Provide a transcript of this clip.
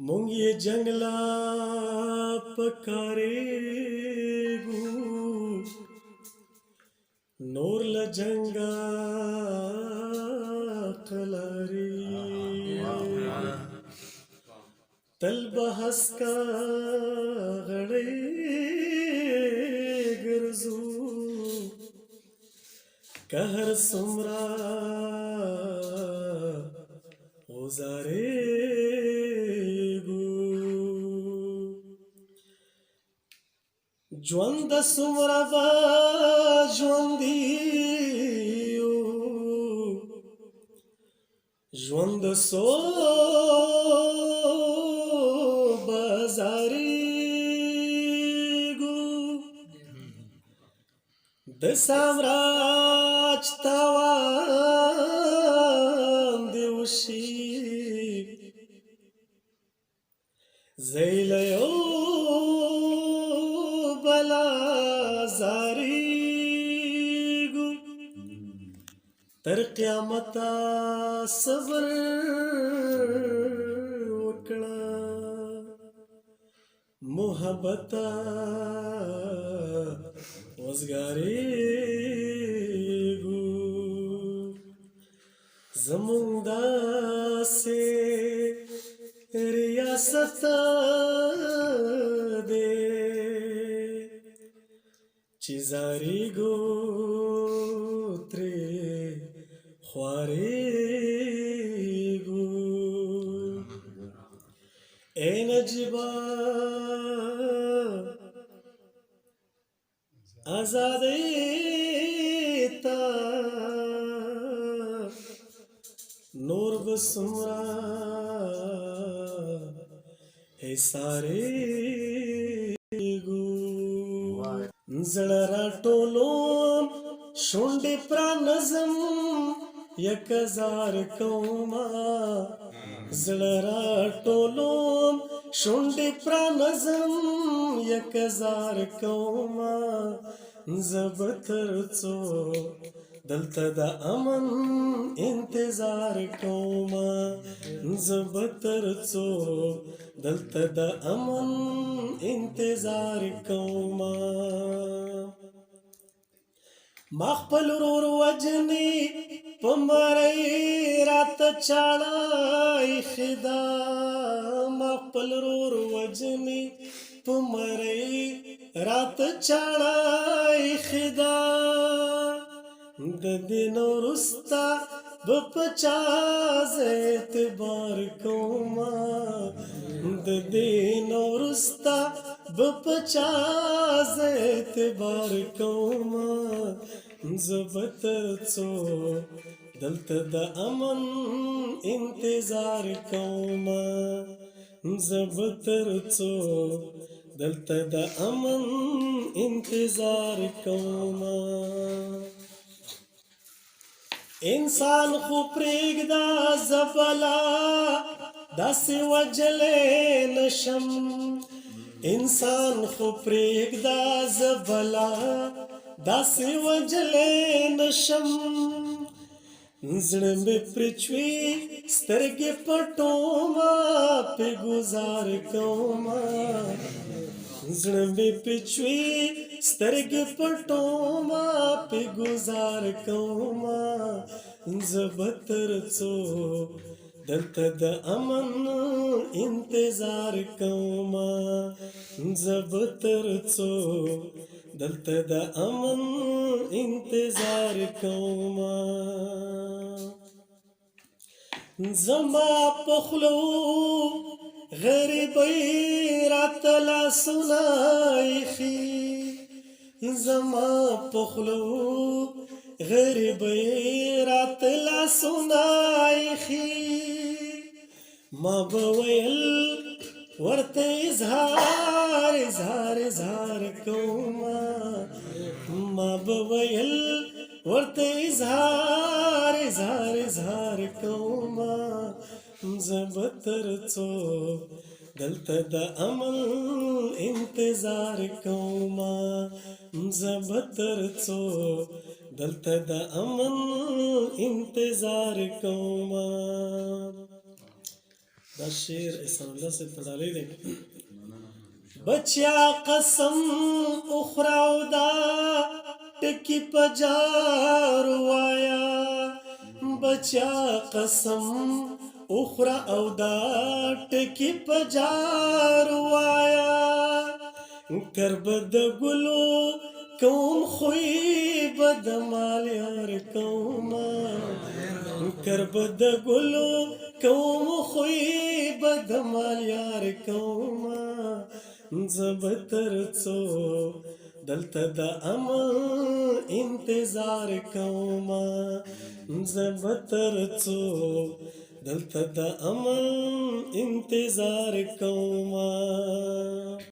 مونږ یې جنگلا پکارېږو نور له جنگا قلاري تل بحث کا غړې ګرځو قهر سمرا غزارېږو ژوند سمرا به ژوندي یو ژوند سو بازارېږو د سامراج تاوان دې وشي زیلیو بلا زاریږو تر قیامته صبر وکړه محبت وزګارېږو زمونږ داسې ریاست دی چې زاریږو ترې خوارېږو ای نجیبه آزادۍ ته نور به څومره حصارېږو زړه راټولوم شونډې پرانځم یک هزار کومه زړه راټولوم شونډې پرانځم یک هزار کومه زه به تر څو دلته د امن انتظار کومه زه به تر څو دلته د امن انتظار کومه ما خپل ورور وجني په مړی راته چاړه ایښې ده ما خپل ورور وجني په مړی راته چاړه ایښې ده د دې نه وروسته به په چا زه اعتبار کومه د دې نه وروسته به په چا زه اعتبار کومه زه به تر څو دلته د امن انتظار کومه زه به تر څو دلته د امن انتظار کومه انسان خو پرېږده زه بلا داسې وجلی نشم انسان خو پرېږده زه بلا داسې وجلی نشم زړه مې پرې چوي سترګې پټومه پې ګزار کومه زړه مې پرې چوي سترګې پټومه پې ګزار کومه زه به تر څو دلته د امن انتظار کومه زه به تر څو دلته د امن انتظار کومه زما په خولو غریبۍ راته لاسونه ایښي زما په خولو غریبۍ راته لاسونه ایښي ما به ویل ورته اظهار اظهار اظهار کومه ما به ویل ورته اظهار اظهار اظهار کومه زه به تر څو دلته د امن انتظار کومه زه به تر څو دلته د امن انتظار کوما. دا شعر احسان الله سے تړالی دی. بچیا قسم اخرى او دا ټکی پجار وایا، بچیا قسم اخرى او دا ټکی پجار وایا، کربد گلو کوم خوی بد مال یار کوما، کربد گلو کوم خوی بد مال یار کوما، زبتر څو دلته د امن انتظار کوما، زبتر څو دلته د امن انتظار کوما.